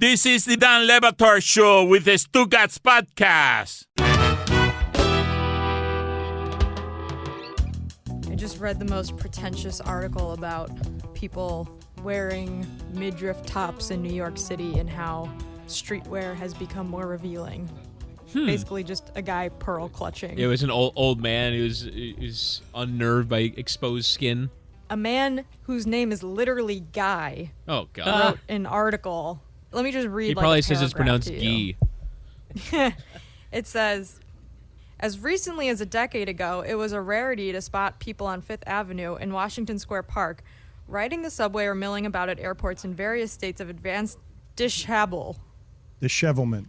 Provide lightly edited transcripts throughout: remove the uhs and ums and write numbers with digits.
This is the Dan Levator Show with the Stugatz Podcast. I just read the most pretentious article about people wearing midriff tops in New York City and how streetwear has become more revealing. Basically just a guy pearl clutching. It was an old man who was unnerved by exposed skin. A man whose name is literally Guy Oh, God. wrote an article. Let me just read He like probably a says it's paragraph pronounced to you. Gee. It says, as recently as a decade ago, it was a rarity to spot people on Fifth Avenue in Washington Square Park riding the subway or milling about at airports in various states of advanced dishabille. Dishevelment.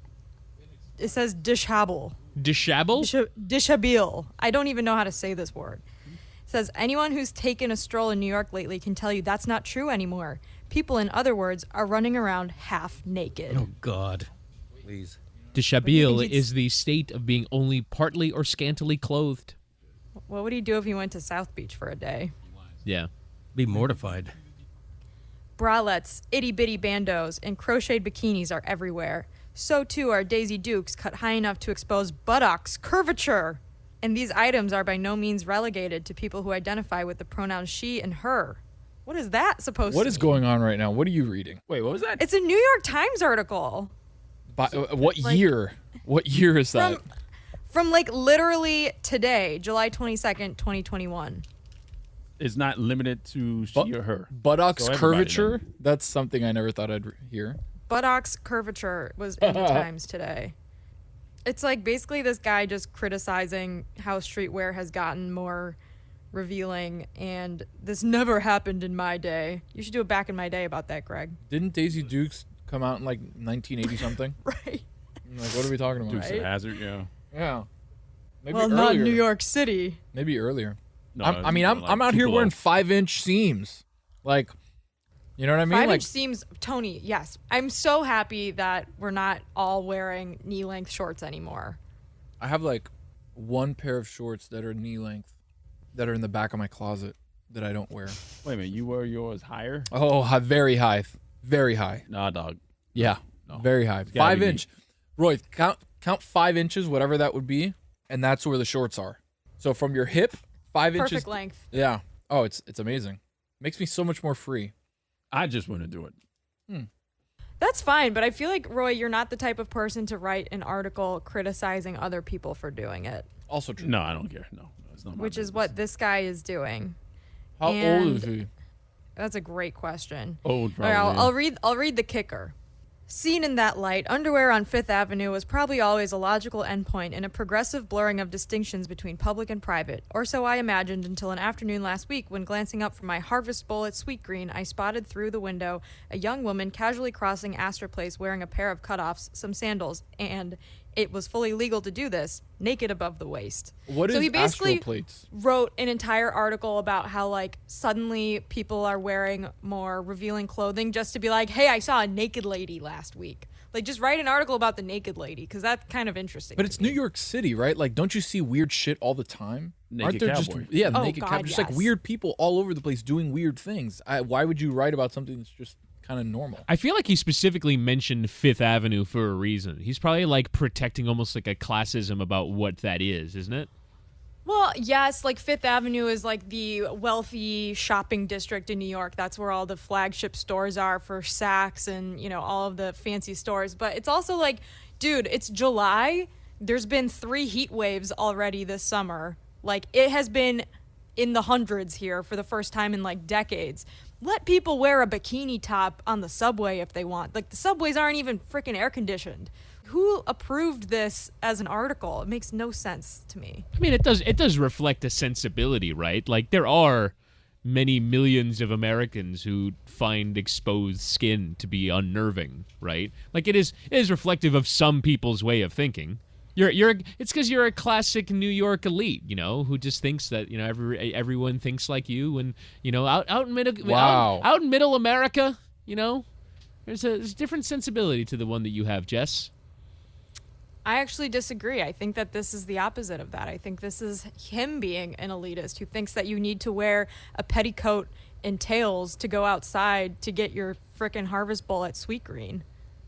It says dishabille. Dishabille? Dishabille. I don't even know how to say this word. It says, anyone who's taken a stroll in New York lately can tell you that's not true anymore. People, in other words, are running around half naked. Oh, God. Please. Dishabille he'd is the state of being only partly or scantily clothed. What would he do if he went to South Beach for a day? Yeah. Be mortified. Bralettes, itty-bitty bandeaus, and crocheted bikinis are everywhere. So, too, are Daisy Dukes cut high enough to expose buttocks curvature. And these items are by no means relegated to people who identify with the pronouns she and her. What is that supposed to What mean? is going on right now? What are you reading? Wait, what was that? It's a New York Times article. What year? What year is that? From like literally today, July 22nd, 2021. It's not limited to she or her. Buttocks So everybody curvature? then. That's something I never thought I'd hear. Buttocks curvature was in the Times today. It's like basically this guy just criticizing how streetwear has gotten more revealing, and this never happened in my day. You should do it back in my day about that, Greg. Didn't Daisy Dukes come out in like 1980 something? Right. Like, what are we talking about? Dukes Right? of Hazzard, yeah. Yeah. Maybe Well, earlier. not New York City. Maybe earlier. No, I'm out here wearing 5-inch seams. Like, you know what I mean? 5-inch Like, seams, Tony, yes. I'm so happy that we're not all wearing knee-length shorts anymore. I have like one pair of shorts that are knee length that are in the back of my closet that I don't wear. Wait a minute, you wear yours higher? Oh, very high. Very high. Nah, dog. Yeah. No. Very high. gotta be 5-inch. Roy, count 5 inches, whatever that would be, and that's where the shorts are. So from your hip, 5 inches. Perfect length. Yeah. Oh, it's amazing. Makes me so much more free. I just want to do it. That's fine, but I feel like, Roy, you're not the type of person to write an article criticizing other people for doing it, Also true. No, I don't care. No, it's not my which is business. what this guy is doing. How old And- is he? That's a great question. Old, All right, probably. I'll read the kicker. Seen in that light, underwear on Fifth Avenue was probably always a logical endpoint in a progressive blurring of distinctions between public and private, or so I imagined until an afternoon last week when glancing up from my harvest bowl at Sweet Green, I spotted through the window a young woman casually crossing Astor Place wearing a pair of cutoffs, some sandals, and it was fully legal to do this, naked above the waist. What is So he basically Astro plates? wrote an entire article about how like suddenly people are wearing more revealing clothing just to be like, hey, I saw a naked lady last week. Like, just write an article about the naked lady, because that's kind of interesting. But to it's me. New York City, right? Like, don't you see weird shit all the time? Naked there cowboy. just Oh, naked God, cowboy? Just like yes. weird people all over the place doing weird things. Why would you write about something that's just kind of normal? I feel like he specifically mentioned Fifth Avenue for a reason. He's probably like protecting almost like a classism about what that is, isn't it? Well, yes, like Fifth Avenue is like the wealthy shopping district in New York. That's where all the flagship stores are for Saks and, you know, all of the fancy stores. But it's also like, dude, it's July. There's been 3 heat waves already this summer. Like, it has been in the hundreds here for the first time in like decades. Let people wear a bikini top on the subway if they want. Like, the subways aren't even freaking air conditioned. Who approved this as an article? It makes no sense to me. I mean, it does reflect a sensibility, right? Like, there are many millions of Americans who find exposed skin to be unnerving, right? Like, it is reflective of some people's way of thinking. It's because you're a classic New York elite, you know, who just thinks that, you know, everyone thinks like you, and, you know, out in middle America, you know, there's a different sensibility to the one that you have, Jess. I actually disagree. I think that this is the opposite of that. I think this is him being an elitist who thinks that you need to wear a petticoat and tails to go outside to get your frickin' harvest bowl at Sweet Green.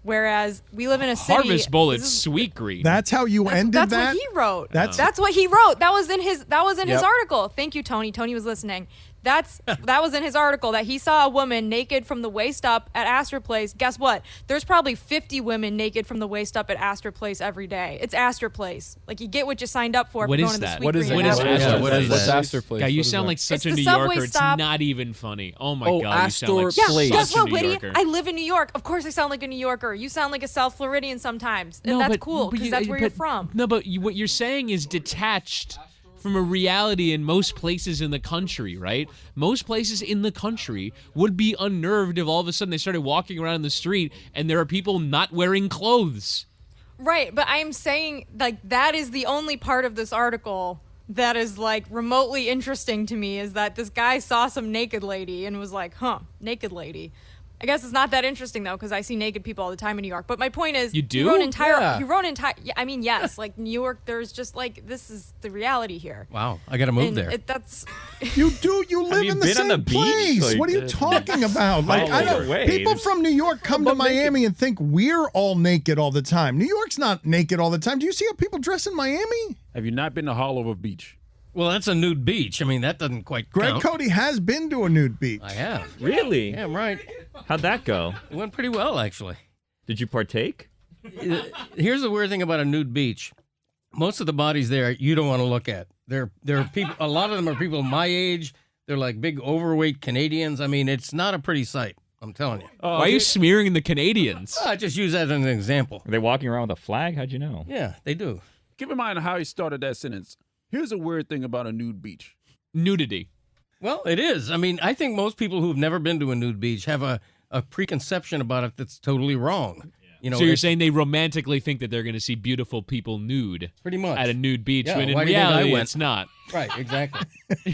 Whereas we live in a city. Harvest bullets, This is- sweet green. That's how you ended that's that? what he wrote. That's- That's what he wrote. That was in his Yep. article. Thank you, Tony. Tony was listening. That was in his article that he saw a woman naked from the waist up at Astor Place. Guess what? There's probably 50 women naked from the waist up at Astor Place every day. It's Astor Place. Like, you get what you signed up for. What if you're is going to the that? Sweet What is Green it? at What is Astor Astor Place. What is What's that? Astor Place? Guy, you What is sound that? like such It's a the New subway Yorker. stop. It's not even funny. Oh my Oh, God, you sound like Astor Yeah, such Place. guess a what, New Whitty? Yorker. I live in New York. Of course I sound like a New Yorker. You sound like a South Floridian sometimes. And No, that's but- cool, but because you- that's where you're but- from. No, but what you're saying is detached from a reality in most places in the country, right? Most places in the country would be unnerved if all of a sudden they started walking around the street and there are people not wearing clothes. Right, but I'm saying, like, that is the only part of this article that is, like, remotely interesting to me, is that this guy saw some naked lady and was like, naked lady. I guess it's not that interesting, though, because I see naked people all the time in New York. But my point is, You do? He wrote Yeah. yeah, I mean, yes, like, New York, there's just, like, this is the reality here. Wow, I got to move And there. that's, You do. You live you in the been on same the beach? place. Like, What are you talking about? Like, I Follow don't, the waves. people from New York come to Miami and think we're all naked all the time. New York's not naked all the time. Do you see how people dress in Miami? Have you not been to Hollow Beach? Well, that's a nude beach. I mean, that doesn't quite Greg count. Cody has been to a nude beach. I have. Really? Yeah, right. How'd that go? It went pretty well, actually. Did you partake? Here's the weird thing about a nude beach. Most of the bodies there you don't want to look at. There are people. A lot of them are people my age. They're like big overweight Canadians. I mean, it's not a pretty sight. I'm telling you. Why are you smearing the Canadians? I just use that as an example. Are they walking around with a flag? How'd you know? Yeah, they do. Keep in mind how he started that sentence. Here's a weird thing about a nude beach. Nudity. Well, it is. I mean, I think most people who've never been to a nude beach have a preconception about it that's totally wrong. You know, So you're it's saying they romantically think that they're going to see beautiful people nude pretty much at a nude beach, Yeah, when in why do you think I reality went? it's not. right, exactly.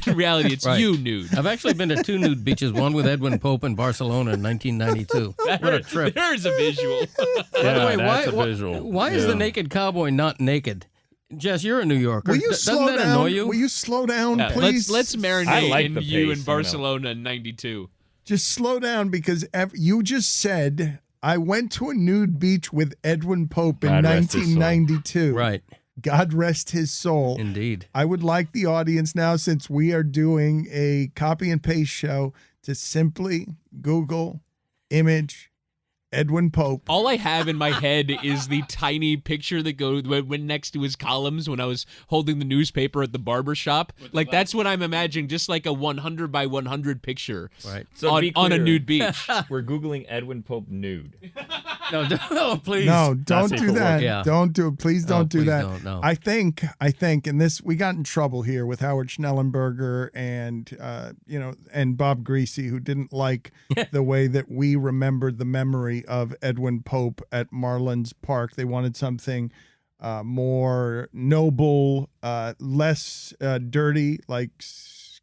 In reality, it's Right. you nude. I've actually been to two nude beaches, one with Edwin Pope in Barcelona in 1992. What a trip. There's a visual. By the way, that's a visual. why is the Yeah. naked cowboy not naked? Jess, you're a New Yorker. Will you Doesn't slow that down? annoy you? Will you slow down, Yeah, please? let's I marinate like in the you pace, in you Barcelona in '92. Just slow down because you just said I went to a nude beach with Edwin Pope in God rest his soul. 1992. Right, God rest his soul. indeed. I would like the audience now, since we are doing a copy and paste show, to simply Google image Edwin Pope. All I have in my head is the tiny picture that went next to his columns when I was holding the newspaper at the barber shop. Like, that's what I'm imagining, just like a 100 by 100 picture Right. So on, be on a clear, nude beach. We're Googling Edwin Pope nude. No, please. No, don't safe do for that. work. Yeah. Don't do it. Please don't do please that. don't, no. I think, and this, we got in trouble here with Howard Schnellenberger and, and Bob Greasy, who didn't like the way that we remembered the memory of Edwin Pope at Marlins Park. They wanted something more noble, less dirty, like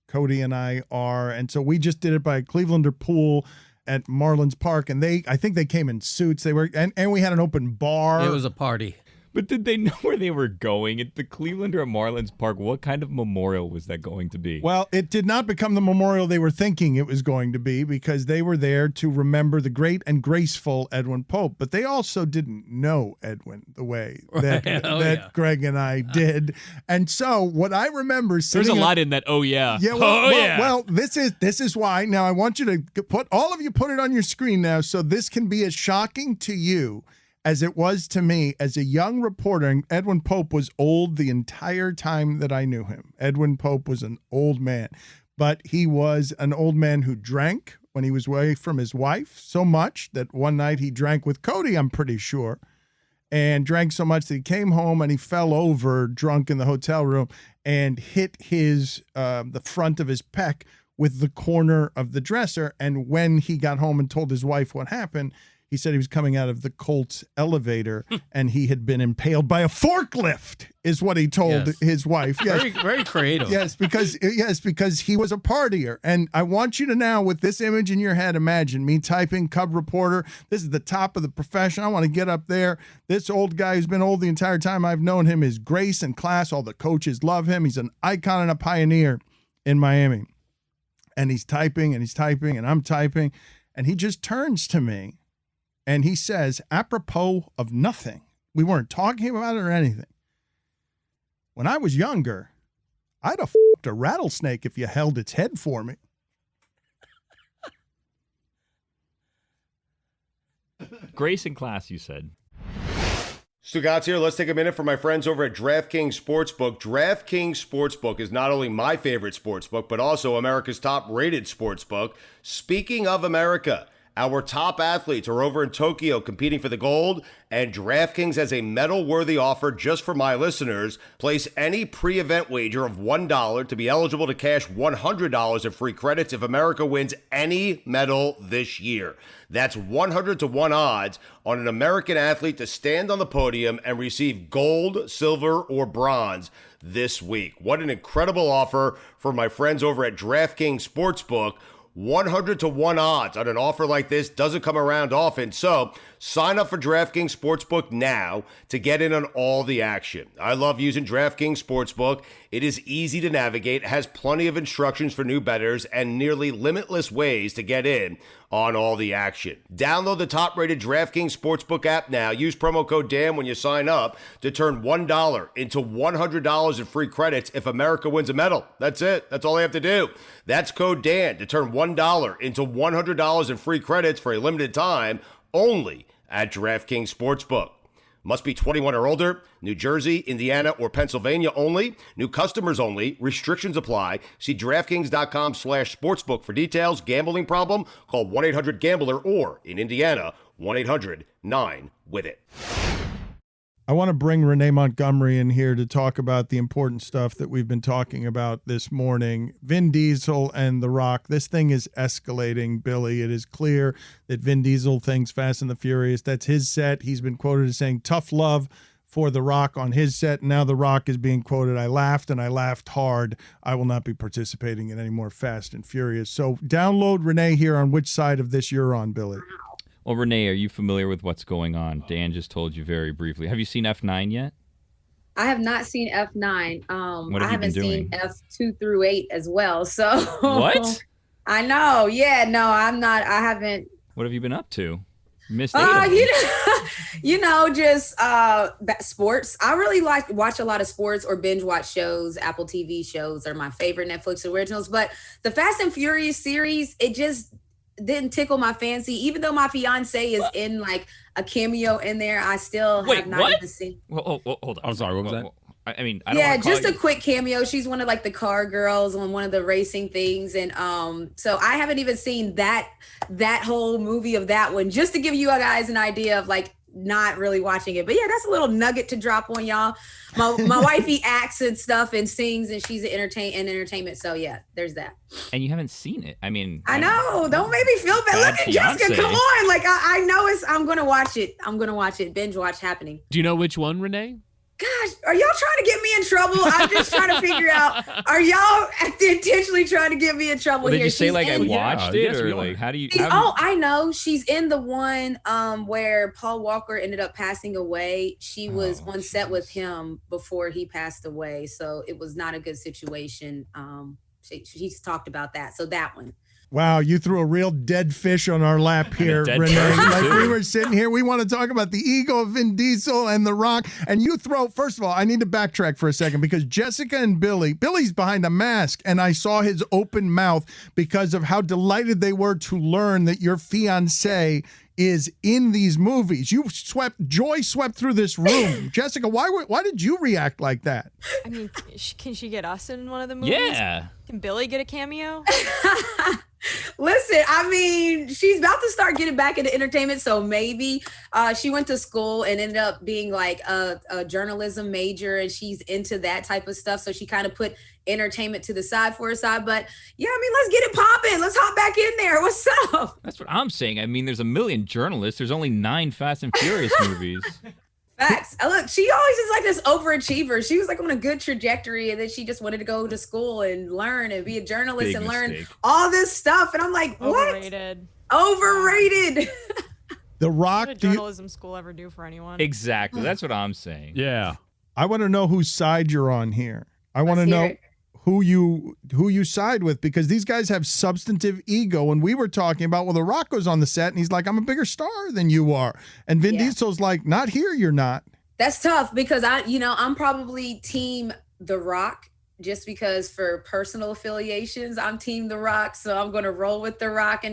Cody and I are. And so we just did it by Clevelander Pool at Marlins Park, and I think they came in suits. They were, and we had an open bar. It was a party. But did they know where they were going? At the Cleveland or Marlins Park, what kind of memorial was that going to be? Well, it did not become the memorial they were thinking it was going to be, because they were there to remember the great and graceful Edwin Pope. But they also didn't know Edwin the way that, yeah. Greg and I did. And so what I remember There's sitting a lot in that. Oh yeah. Yeah, well, this is why. Now I want you to put it on your screen now, so this can be as shocking to you as it was to me as a young reporter. And Edwin Pope was old the entire time that I knew him. Edwin Pope was an old man, but he was an old man who drank when he was away from his wife, so much that one night he drank with Cody, I'm pretty sure, and drank so much that he came home and he fell over drunk in the hotel room and hit his the front of his pec with the corner of the dresser. And when he got home and told his wife what happened, he said he was coming out of the Colts elevator and he had been impaled by a forklift, is what he told Yes. his wife. Yes. Very, very creative. Yes, because he was a partier. And I want you to now, with this image in your head, imagine me typing Cub Reporter. This is the top of the profession. I want to get up there. This old guy who's been old the entire time I've known him is grace and class. All the coaches love him. He's an icon and a pioneer in Miami. And he's typing and I'm typing. And he just turns to me And he says, apropos of nothing, we weren't talking about it or anything. When I was younger, I'd have f***ed a rattlesnake if you held its head for me. Grace in class, you said. Stugatz here. Let's take a minute for my friends over at DraftKings Sportsbook. DraftKings Sportsbook is not only my favorite sportsbook, but also America's top-rated sportsbook. Speaking of America, our top athletes are over in Tokyo competing for the gold, and DraftKings has a medal-worthy offer just for my listeners. Place any pre-event wager of $1 to be eligible to cash $100 in free credits if America wins any medal this year. That's 100-to-1 odds on an American athlete to stand on the podium and receive gold, silver, or bronze this week. What an incredible offer for my friends over at DraftKings Sportsbook. 100-to-1 odds on an offer like this doesn't come around often, so sign up for DraftKings Sportsbook now to get in on all the action. I love using DraftKings Sportsbook. It is easy to navigate, has plenty of instructions for new bettors, and nearly limitless ways to get in on all the action. Download the top-rated DraftKings Sportsbook app now. Use promo code DAN when you sign up to turn $1 into $100 in free credits if America wins a medal. That's it. That's all they have to do. That's code DAN to turn $1 into $100 in free credits for a limited time only at DraftKings Sportsbook. Must be 21 or older. New Jersey, Indiana, or Pennsylvania only. New customers only. Restrictions apply. See DraftKings.com/sportsbook for details. Gambling problem? Call 1-800-GAMBLER or, in Indiana, 1-800-9-WITH-IT. I want to bring Renee Montgomery in here to talk about the important stuff that we've been talking about this morning. Vin Diesel and The Rock. This thing is escalating, Billy. It is clear that Vin Diesel thinks Fast and the Furious. That's his set. He's been quoted as saying tough love for The Rock on his set. Now The Rock is being quoted, I laughed and I laughed hard. I will not be participating in any more Fast and Furious. So download Renee here on which side of this you're on, Billy. Well, Renee, are you familiar with what's going on? Dan just told you very briefly. Have you seen F9 yet? I have not seen F9. What have I you been haven't seen doing? F2 through 8 as well. So What? I know. Yeah, no, I'm not. I haven't. What have you been up to? Missed 8 of them. Just sports. I really watch a lot of sports or binge watch shows. Apple TV shows are my favorite Netflix originals. But the Fast and Furious series, it just didn't tickle my fancy. Even though my fiance is in like a cameo in there, I still have not even seen. Well, hold on. I'm sorry, what was that? I mean, I don't wanna just call a quick cameo. She's one of like the car girls on one of the racing things, and so I haven't even seen that whole movie of that one. Just to give you guys an idea of like not really watching it, but yeah, that's a little nugget to drop on y'all. My wifey acts and stuff and sings, and she's in entertainment. So yeah, there's that. And you haven't seen it. I mean, I know. Don't make me feel bad. Look at Jessica. Come on. Like I know I'm gonna watch it. Binge watch happening. Do you know which one, Renee? Gosh, are y'all trying to get me in trouble? I'm just trying to figure out, are y'all intentionally trying to get me in trouble well, here? did you say She's like I in- watched Yeah, it, yes, or we like are. how do you? I know. She's in the one where Paul Walker ended up passing away. She was on set with him before he passed away. So it was not a good situation. She's talked about that. So that one. Wow, you threw a real dead fish on our lap here, dead Renee. person, Like too. we were sitting here, we want to talk about the ego of Vin Diesel and The Rock. And you first of all, I need to backtrack for a second because Jessica and Billy's behind a mask, and I saw his open mouth because of how delighted they were to learn that your fiance is in these movies. Joy swept through this room. Jessica, why did you react like that? I mean, can she get us in one of the movies? Yeah. Can Billy get a cameo? Listen, I mean, she's about to start getting back into entertainment, so maybe she went to school and ended up being like a journalism major, and she's into that type of stuff. So she kind of put entertainment to the side for her side. But yeah, I mean, let's get it popping. Let's hop back in there. What's up? That's what I'm saying. I mean, there's a million journalists. There's only 9 Fast and Furious movies. Facts. Look, she always is like this overachiever. She was like on a good trajectory, and then she just wanted to go to school and learn and be a journalist Big and learn mistake. all this stuff. And I'm like, what? Overrated. The What Rock, did journalism school ever do for anyone? Exactly. That's what I'm saying. Yeah. I want to know whose side you're on here. I want to Let's hear know it. who you side with, because these guys have substantive ego. And we were talking about, well, The Rock goes on the set and he's like, I'm a bigger star than you are. And Vin Diesel's like, not here, you're not. That's tough because I'm probably team The Rock just because for personal affiliations, I'm team The Rock. So I'm going to roll with The Rock.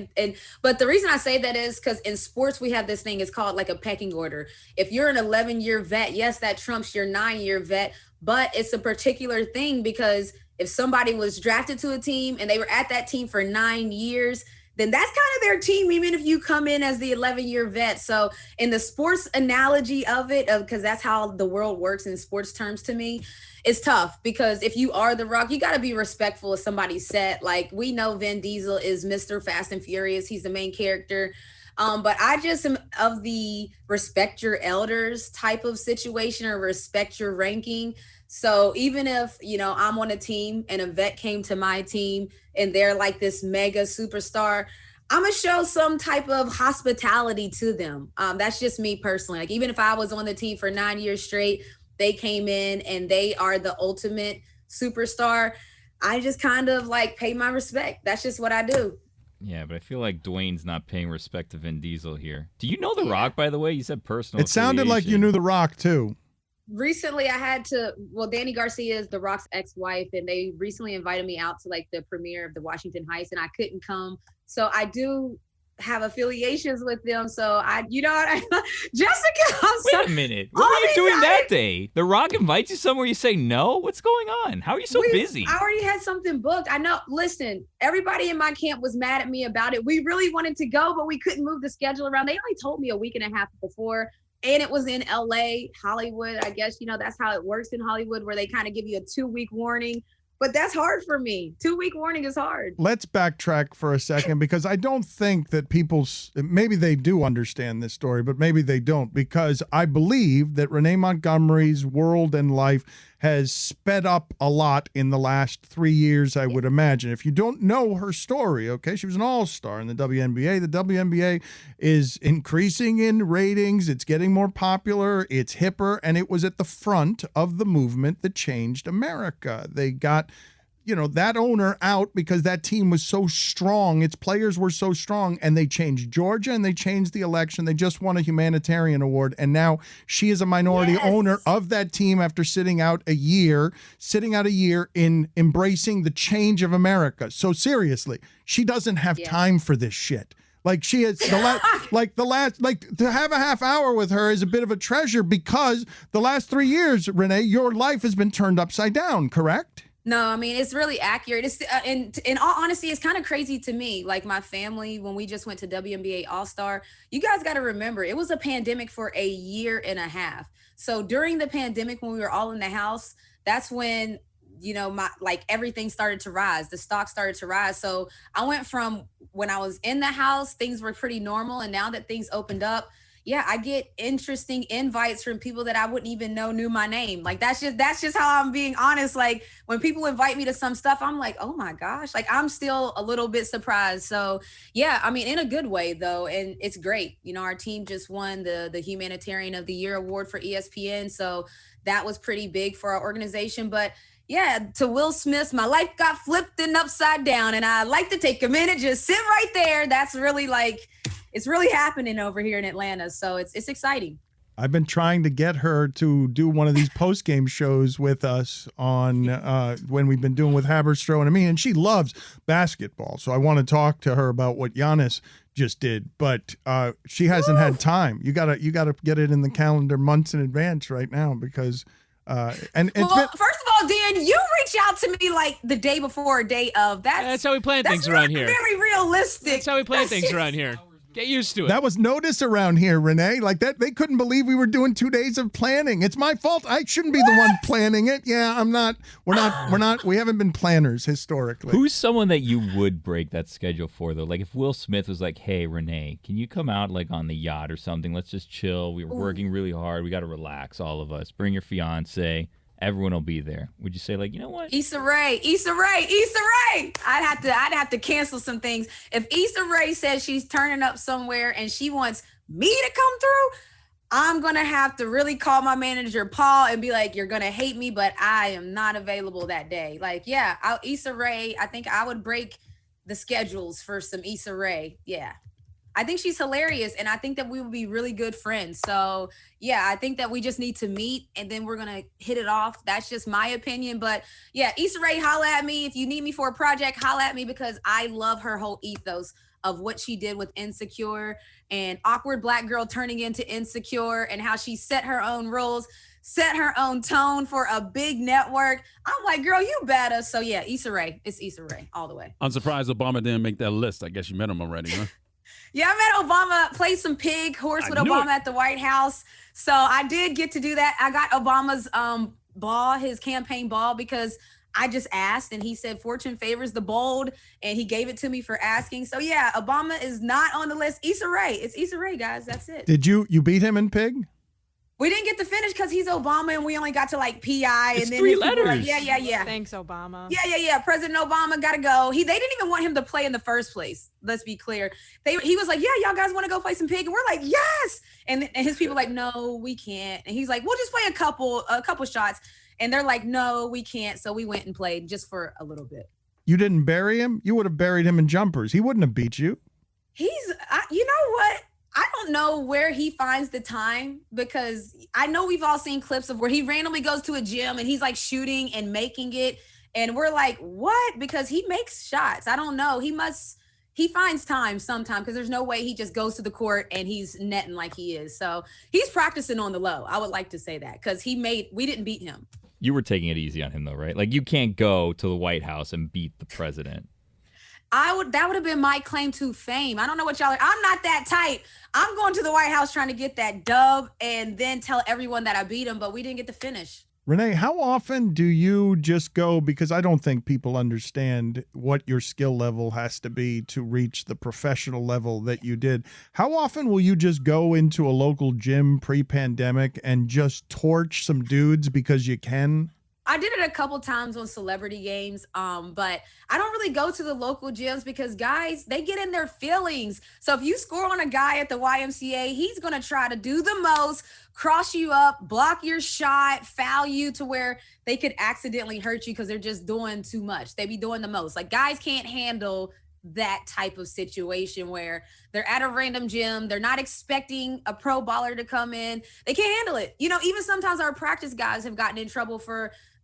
But the reason I say that is because in sports, we have this thing, it's called like a pecking order. If you're an 11-year vet, yes, that trumps your 9-year vet, but it's a particular thing because if somebody was drafted to a team and they were at that team for 9 years, then that's kind of their team, even if you come in as the 11-year vet. So in the sports analogy of it, because that's how the world works in sports terms to me, it's tough because if you are The Rock, you got to be respectful of somebody's set. Like we know Vin Diesel is Mr. Fast and Furious. He's the main character. But I just am of the respect your elders type of situation or respect your ranking. So even if, I'm on a team and a vet came to my team and they're like this mega superstar, I'm going to show some type of hospitality to them. That's just me personally. Like even if I was on the team for 9 years straight, they came in and they are the ultimate superstar, I just kind of like pay my respect. That's just what I do. Yeah, but I feel like Dwayne's not paying respect to Vin Diesel here. Do you know The Rock, by the way? You said personal It sounded like you knew The Rock, too. Recently, Danny Garcia is The Rock's ex-wife, and they recently invited me out to like the premiere of the Washington Heights, and I couldn't come. So I do have affiliations with them. So Jessica, wait a minute. What were you doing that day? The Rock invites you somewhere, you say no? What's going on? How are you so busy? I already had something booked. I know. Listen, everybody in my camp was mad at me about it. We really wanted to go, but we couldn't move the schedule around. They only told me a week and a half before. And it was in LA, Hollywood. I guess, that's how it works in Hollywood, where they kind of give you a 2-week warning. But that's hard for me. 2-week warning is hard. Let's backtrack for a second, because I don't think that maybe they do understand this story, but maybe they don't, because I believe that Renee Montgomery's world and life has sped up a lot in the last 3 years, I would imagine. If you don't know her story, okay, she was an all-star in the WNBA. The WNBA is increasing in ratings. It's getting more popular. It's hipper, and it was at the front of the movement that changed America. They got that owner out because that team was so strong. Its players were so strong, and they changed Georgia and they changed the election. They just won a humanitarian award, and now she is a minority owner of that team after sitting out a year in embracing the change of America. So seriously, she doesn't have time for this shit. Like she is to have a half hour with her is a bit of a treasure, because the last 3 years, Renee, your life has been turned upside down, correct? No, I mean, it's really accurate. It's in all honesty, it's kind of crazy to me. Like my family, when we just went to WNBA All-Star, you guys got to remember, it was a pandemic for a year and a half. So during the pandemic, when we were all in the house, that's when, everything started to rise. The stock started to rise. So I went from when I was in the house, things were pretty normal. And now that things opened up, I get interesting invites from people that I wouldn't even know knew my name. Like that's just how I'm being honest. Like when people invite me to some stuff, I'm like, oh my gosh, like I'm still a little bit surprised. So I mean, in a good way though. And it's great. Our team just won the Humanitarian of the Year award for ESPN. So that was pretty big for our organization. But to Will Smith, my life got flipped and upside down. And I like to take a minute, just sit right there. That's really it's really happening over here in Atlanta. So it's exciting. I've been trying to get her to do one of these post-game shows with us on when we've been doing with Haberstroh and Amin, and she loves basketball. So I want to talk to her about what Giannis just did, but she hasn't had time. You gotta get it in the calendar months in advance right now, because first of all, Dan, you reach out to me like the day before or day of. That's how we plan things around here. Very realistic. That's how we plan things around here. Get used to it. That was notice around here, Renee. Like that, they couldn't believe we were doing 2 days of planning. It's my fault. I shouldn't be the one planning it. Yeah, I'm not. We're not. We haven't been planners historically. Who's someone that you would break that schedule for, though? Like if Will Smith was like, "Hey, Renee, can you come out like on the yacht or something? Let's just chill. We were working really hard. We got to relax, all of us. Bring your fiance. Everyone will be there." Would you say like, you know what? Issa Rae. I'd have to cancel some things. If Issa Rae says she's turning up somewhere and she wants me to come through, I'm going to have to really call my manager, Paul, and be like, you're going to hate me, but I am not available that day. Like, yeah, Issa Rae, I think I would break the schedules for some Issa Rae. Yeah. I think she's hilarious, and I think that we would be really good friends. So, yeah, I think that we just need to meet, and then we're going to hit it off. That's just my opinion. But, yeah, Issa Rae, holla at me. If you need me for a project, holla at me, because I love her whole ethos of what she did with Insecure and Awkward Black Girl turning into Insecure, and how she set her own rules, set her own tone for a big network. I'm like, girl, you better. So, yeah, Issa Rae. It's Issa Rae all the way. I'm surprised Obama didn't make that list. I guess you met him already, huh? Yeah, I met Obama, played some pig horse with Obama at the White House. So I did get to do that. I got Obama's ball, his campaign ball, because I just asked, and he said fortune favors the bold, and he gave it to me for asking. So yeah, Obama is not on the list. Issa Rae. It's Issa Rae, guys. That's it. Did you beat him in pig? We didn't get to finish because he's Obama, and we only got to like PI. It's and then 3 people were like, letters. yeah. Thanks, Obama. Yeah. President Obama gotta go. They didn't even want him to play in the first place. Let's be clear. He was like, yeah, y'all guys want to go play some pig? And we're like, yes. And his people like, no, we can't. And he's like, we'll just play a couple shots. And they're like, no, we can't. So we went and played just for a little bit. You didn't bury him? You would have buried him in jumpers. He wouldn't have beat you. You know what? I don't know where he finds the time, because I know we've all seen clips of where he randomly goes to a gym and he's like shooting and making it. And we're like, what? Because he makes shots. I don't know. He finds time sometime, because there's no way he just goes to the court and he's netting like he is. So he's practicing on the low. I would like to say that, because we didn't beat him. You were taking it easy on him, though, right? Like, you can't go to the White House and beat the president. That would have been my claim to fame. I don't know what y'all are. I'm not that tight. I'm going to the White House trying to get that dub and then tell everyone that I beat him, but we didn't get to finish. Renee, how often do you just go, because I don't think people understand what your skill level has to be to reach the professional level that you did. How often will you just go into a local gym pre-pandemic and just torch some dudes because you can? I did it a couple times on celebrity games, but I don't really go to the local gyms because guys, they get in their feelings. So if you score on a guy at the YMCA, he's going to try to do the most, cross you up, block your shot, foul you to where they could accidentally hurt you because they're just doing too much. They be doing the most. Like, guys can't handle that type of situation where they're at a random gym. They're not expecting a pro baller to come in. They can't handle it. You know, even sometimes our practice guys have gotten in trouble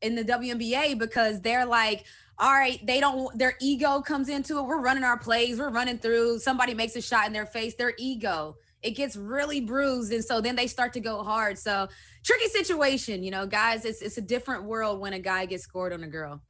in the WNBA because they're like, all right, their ego comes into it. We're running our plays. We're running through. Somebody makes a shot in their face. Their ego, it gets really bruised. And so then they start to go hard. So tricky situation, guys, it's a different world when a guy gets scored on a girl.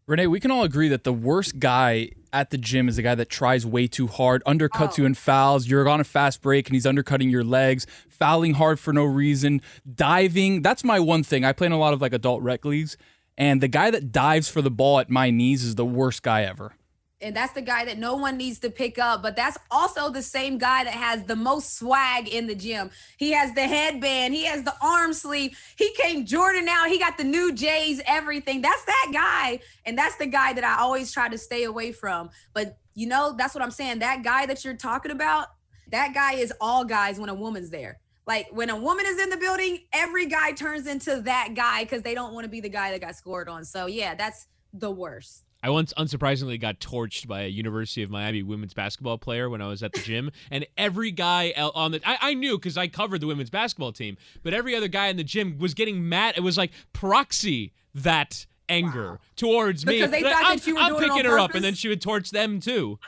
Renee, we can all agree that the worst guy at the gym is the guy that tries way too hard, undercuts you in fouls. You're on a fast break and he's undercutting your legs, fouling hard for no reason, diving. That's my one thing. I play in a lot of like adult rec leagues, and the guy that dives for the ball at my knees is the worst guy ever. And that's the guy that no one needs to pick up. But that's also the same guy that has the most swag in the gym. He has the headband. He has the arm sleeve. He came Jordan out. He got the new J's, everything. That's that guy. And that's the guy that I always try to stay away from. But, that's what I'm saying. That guy that you're talking about, that guy is all guys when a woman's there. Like, when a woman is in the building, every guy turns into that guy because they don't want to be the guy that got scored on. So, yeah, that's the worst. I once unsurprisingly got torched by a University of Miami women's basketball player when I was at the gym, and every guy I knew because I covered the women's basketball team, but every other guy in the gym was getting mad. It was like proxy that anger towards me. Because they thought that you were doing it on picking her up, purpose? and then she would torch them too.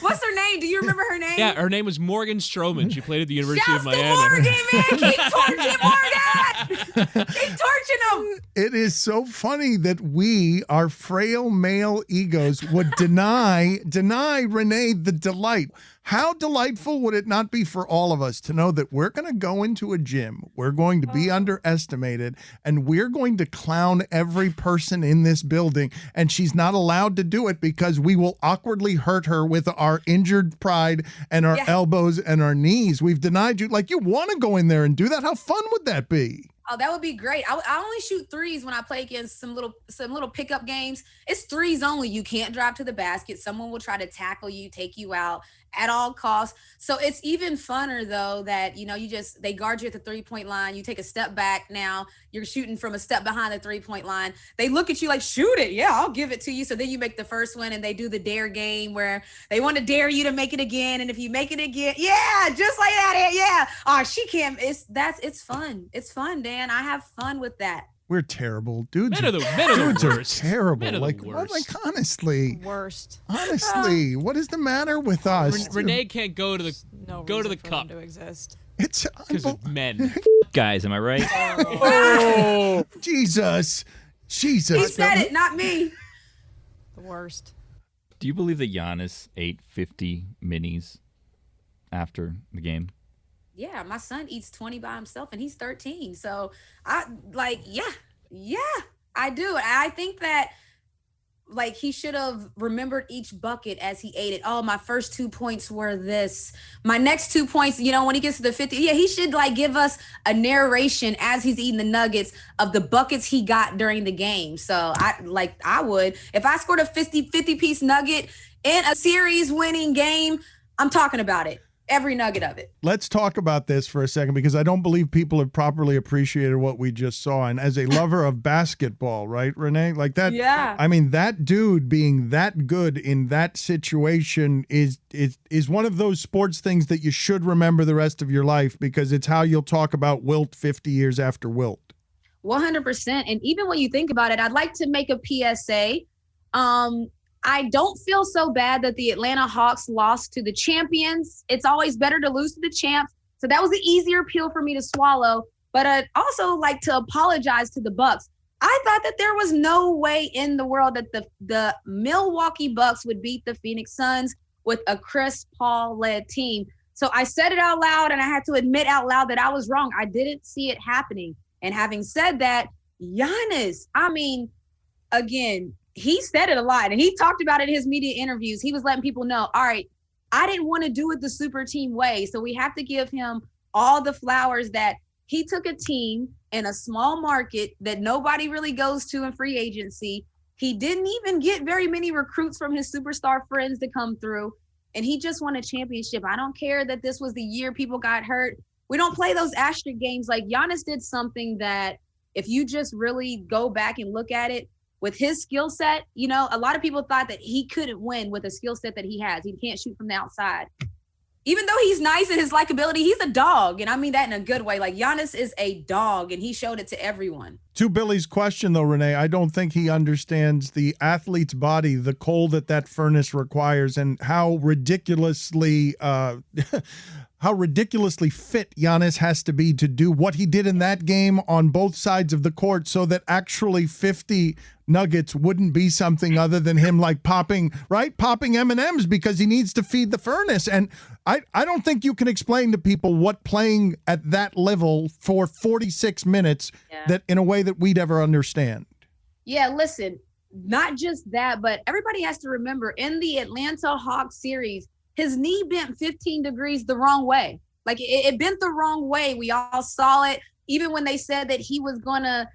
What's her name? Do you remember her name? Yeah, her name was Morgan Stroman. She played at the University Shouts of Miami. to Morgan, man. Keep torching Morgan. Keep torching him. It is so funny that our frail male egos, would deny Renee the delight. How delightful would it not be for all of us to know that we're going to go into a gym, we're going to be underestimated, and we're going to clown every person in this building, and she's not allowed to do it because we will awkwardly hurt her with our injured pride and our elbows and our knees. We've denied you. Like, you want to go in there and do that? How fun would that be? Oh, that would be great. I only shoot threes when I play against some little pickup games. It's threes only. You can't drive to the basket. Someone will try to tackle you, take you out. at all costs. So it's even funner though that, they guard you at the 3-point line. You take a step back. Now you're shooting from a step behind the 3-point line. They look at you like, shoot it. Yeah, I'll give it to you. So then you make the first one and they do the dare game where they want to dare you to make it again. And if you make it again, yeah, just like that. Yeah. Oh, she can't. It's fun. It's fun, Dan. I have fun with that. We're terrible. Dudes Men are dudes are worst. terrible. Men are the Like worst. honestly. Worst. Honestly, what is the matter with us? Renee can't go to the No go to reason the for cup them to exist. It's because of men. Guys, am I right? oh, Jesus. He said it, not me. The worst. Do you believe that Giannis ate 50 minis after the game? Yeah, my son eats 20 by himself and he's 13. So yeah, I do. I think that he should have remembered each bucket as he ate it. Oh, my first 2 points were this. My next 2 points, when he gets to the 50, he should give us a narration as he's eating the nuggets of the buckets he got during the game. So I would, if I scored a 50 piece nugget in a series winning game, I'm talking about it. Every nugget of it. Let's talk about this for a second because I don't believe people have properly appreciated what we just saw. And as a lover of basketball, right, Renee? Like that. Yeah. I mean, that dude being that good in that situation is one of those sports things that you should remember the rest of your life because it's how you'll talk about Wilt 50 years after Wilt. 100%. And even when you think about it, I'd like to make a PSA. I don't feel so bad that the Atlanta Hawks lost to the champions. It's always better to lose to the champs. So that was an easier pill for me to swallow. But I'd also like to apologize to the Bucks. I thought that there was no way in the world that the Milwaukee Bucks would beat the Phoenix Suns with a Chris Paul-led team. So I said it out loud, and I had to admit out loud that I was wrong. I didn't see it happening. And having said that, Giannis, again, he said it a lot, and he talked about it in his media interviews. He was letting people know, all right, I didn't want to do it the super team way. So we have to give him all the flowers that he took a team in a small market that nobody really goes to in free agency. He didn't even get very many recruits from his superstar friends to come through, and he just won a championship. I don't care that this was the year people got hurt. We don't play those asterisk games. Like, Giannis did something that if you just really go back and look at it, with his skill set, a lot of people thought that he couldn't win with the skill set that he has. He can't shoot from the outside. Even though he's nice and his likability, he's a dog. And I mean that in a good way. Like, Giannis is a dog, and he showed it to everyone. To Billy's question, though, Renee, I don't think he understands the athlete's body, the coal that furnace requires, and how ridiculously fit Giannis has to be to do what he did in that game on both sides of the court so that actually 50 nuggets wouldn't be something other than him popping M&Ms because he needs to feed the furnace. And I don't think you can explain to people what playing at that level for 46 minutes that in a way that we'd ever understand. Yeah, listen, not just that, but everybody has to remember in the Atlanta Hawks series, his knee bent 15 degrees the wrong way. Like, it bent the wrong way. We all saw it. Even when they said that he was going to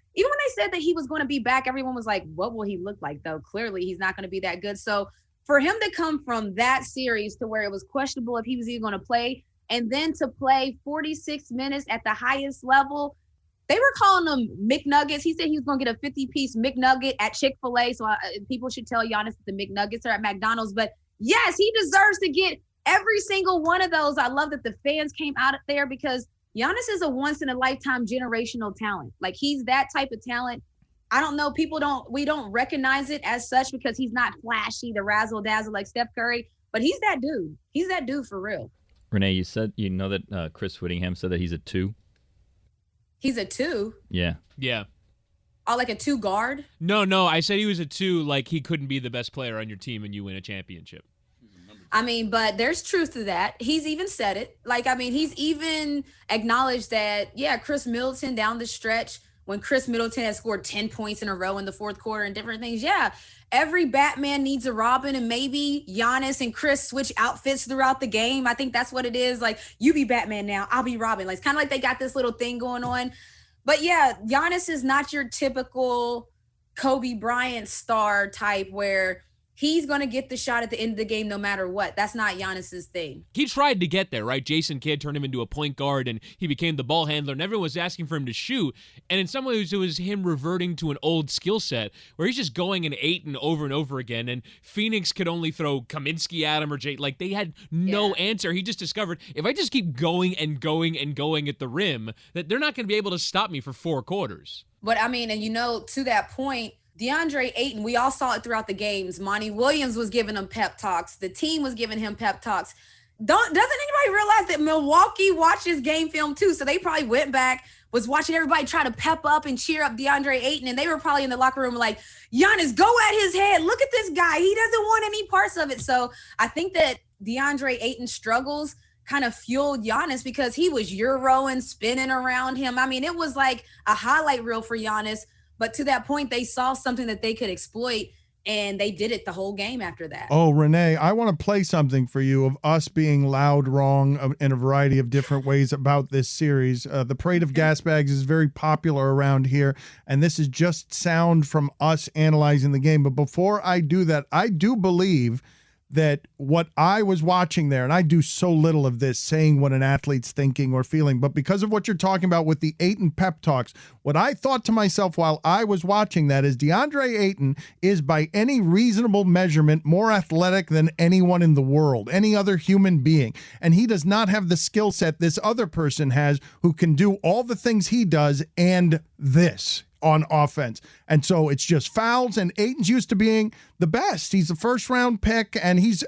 be back, everyone was like, what will he look like, though? Clearly, he's not going to be that good. So for him to come from that series to where it was questionable if he was even going to play, and then to play 46 minutes at the highest level, they were calling them McNuggets. He said he was going to get a 50-piece McNugget at Chick-fil-A. So people should tell Giannis that the McNuggets are at McDonald's. But yes, he deserves to get every single one of those. I love that the fans came out there because Giannis is a once-in-a-lifetime generational talent. Like, he's that type of talent. I don't know. We don't recognize it as such because he's not flashy, the razzle-dazzle like Steph Curry. But he's that dude. He's that dude for real. Renee, you said that Chris Whittingham said that he's a 2? He's a 2? Yeah. Yeah. Oh, like a 2 guard? No. I said he was a 2, like he couldn't be the best player on your team and you win a championship. I mean, but there's truth to that. He's even said it. He's even acknowledged that, Chris Middleton down the stretch, when Chris Middleton has scored 10 points in a row in the fourth quarter and different things. Yeah, every Batman needs a Robin, and maybe Giannis and Chris switch outfits throughout the game. I think that's what it is. Like, you be Batman now, I'll be Robin. Like, it's kind of like they got this little thing going on. But yeah, Giannis is not your typical Kobe Bryant star type where he's going to get the shot at the end of the game no matter what. That's not Giannis's thing. He tried to get there, right? Jason Kidd turned him into a point guard, and he became the ball handler, and everyone was asking for him to shoot. And in some ways, it was him reverting to an old skill set where he's just going and over again. And Phoenix could only throw Kaminsky at him or Jay. Like, they had no answer. He just discovered, if I just keep going and going and going at the rim, that they're not going to be able to stop me for 4 quarters. But I mean, and to that point, DeAndre Ayton, we all saw it throughout the games. Monty Williams was giving him pep talks. The team was giving him pep talks. Doesn't anybody realize that Milwaukee watches game film too? So they probably went back, was watching everybody try to pep up and cheer up DeAndre Ayton. And they were probably in the locker room like, Giannis, go at his head. Look at this guy. He doesn't want any parts of it. So I think that DeAndre Ayton's struggles kind of fueled Giannis because he was Euroing, spinning around him. I mean, it was like a highlight reel for Giannis. But to that point, they saw something that they could exploit, and they did it the whole game after that. Oh, Renee, I want to play something for you of us being loud wrong in a variety of different ways about this series. The Parade of Gas Bags is very popular around here, and this is just sound from us analyzing the game. But before I do that, I do believe that what I was watching there, and I do so little of this, saying what an athlete's thinking or feeling, but because of what you're talking about with the Ayton pep talks, what I thought to myself while I was watching that is DeAndre Ayton is by any reasonable measurement more athletic than anyone in the world, any other human being. And he does not have the skill set this other person has who can do all the things he does and this on offense. And so it's just fouls, and Ayton's used to being the best. He's the first round pick, and he's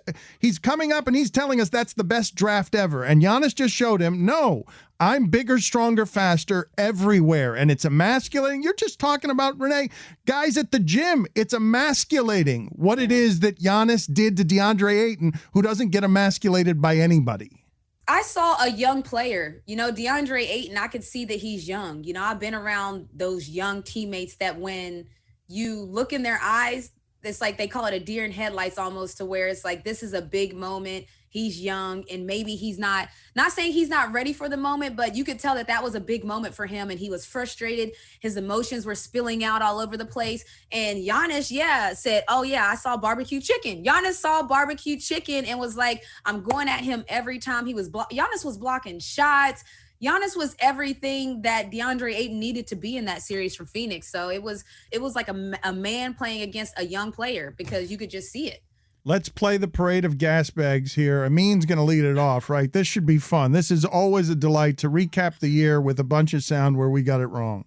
coming up and he's telling us that's the best draft ever. And Giannis just showed him, no, I'm bigger, stronger, faster everywhere. And it's emasculating. You're just talking about, Renee, guys at the gym. It's emasculating what it is that Giannis did to DeAndre Ayton, who doesn't get emasculated by anybody. I saw a young player, DeAndre Ayton, I could see that he's young. I've been around those young teammates that when you look in their eyes, it's like they call it a deer in headlights almost, to where it's like, this is a big moment. He's young, and maybe he's not saying he's not ready for the moment, but you could tell that was a big moment for him, and he was frustrated. His emotions were spilling out all over the place. And Giannis, said, oh yeah, I saw barbecue chicken. Giannis saw barbecue chicken and was like, I'm going at him every time. Giannis was blocking shots. Giannis was everything that DeAndre Ayton needed to be in that series for Phoenix. So it was like a man playing against a young player, because you could just see it. Let's play the Parade of Gas Bags here. Amin's going to lead it off, right? This should be fun. This is always a delight to recap the year with a bunch of sound where we got it wrong.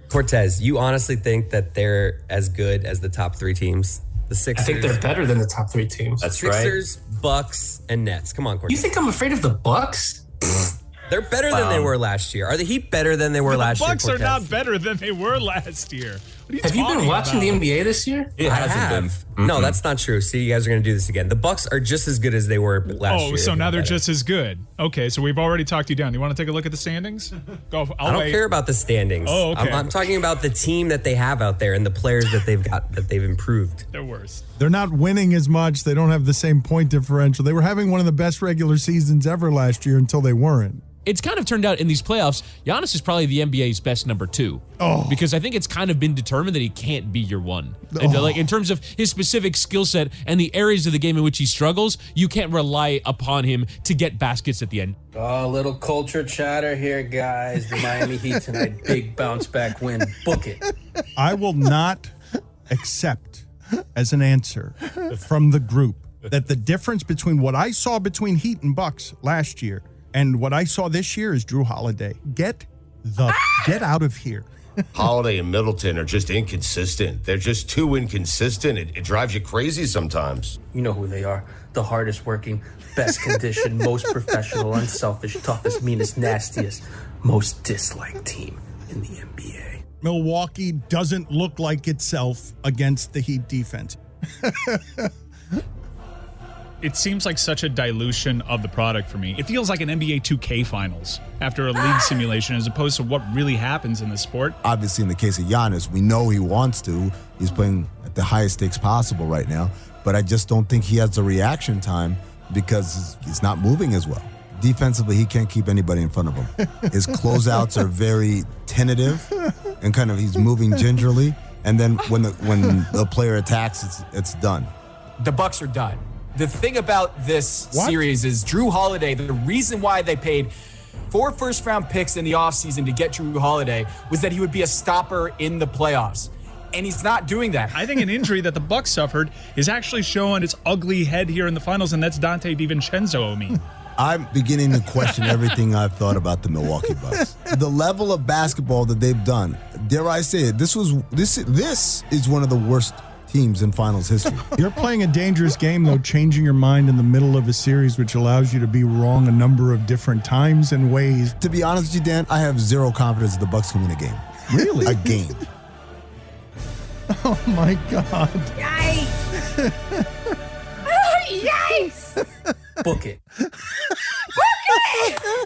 Cortez, you honestly think that they're as good as the top 3 teams? The Sixers? I think they're better than the top 3 teams. That's Sixers, right. Bucks, and Nets. Come on, Cortez. You think I'm afraid of the Bucks? They're better than they were last year. Are the Heat better than they were last year? The Bucks are not better than they were last year. Have you been watching the NBA this year? I have. No, that's not true. See, you guys are going to do this again. The Bucks are just as good as they were last year. Oh, so now they're just as good. Okay, so we've already talked you down. You want to take a look at the standings? Go. I don't care about the standings. Oh, okay. I'm talking about the team that they have out there and the players that they've got, that they've improved. They're worse. They're not winning as much. They don't have the same point differential. They were having one of the best regular seasons ever last year until they weren't. It's kind of turned out in these playoffs, Giannis is probably the NBA's best number 2. Oh. Because I think it's kind of been determined that he can't be your 1. And like in terms of his specific skill set and the areas of the game in which he struggles, you can't rely upon him to get baskets at the end. Oh, little culture chatter here, guys. The Miami Heat tonight, big bounce back win. Book it. I will not accept as an answer from the group that the difference between what I saw between Heat and Bucks last year and what I saw this year is Drew Holiday. Get out of here. Holiday and Middleton are just inconsistent. They're just too inconsistent. It drives you crazy sometimes. You know who they are. The hardest working, best conditioned, most professional, unselfish, toughest, meanest, nastiest, most disliked team in the NBA. Milwaukee doesn't look like itself against the Heat defense. It seems like such a dilution of the product for me. It feels like an NBA 2K finals after a league simulation, as opposed to what really happens in the sport. Obviously, in the case of Giannis, we know he wants to. He's playing at the highest stakes possible right now. But I just don't think he has the reaction time because he's not moving as well. Defensively, he can't keep anybody in front of him. His closeouts are very tentative and kind of he's moving gingerly. and then when the player attacks, it's done. The Bucks are done. The thing about this series is Drew Holiday, the reason why they paid 4 first-round picks in the offseason to get Drew Holiday was that he would be a stopper in the playoffs. And he's not doing that. I think an injury that the Bucks suffered is actually showing its ugly head here in the finals, and that's Dante DiVincenzo. I'm beginning to question everything I've thought about the Milwaukee Bucks. The level of basketball that they've done, dare I say it, this is one of the worst teams in finals history. You're playing a dangerous game, though, changing your mind in the middle of a series, which allows you to be wrong a number of different times and ways. To be honest with you, Dan, I have zero confidence that the Bucks can win a game. Really? A game. Oh, my God. Yikes. Yikes. Book it. Book it.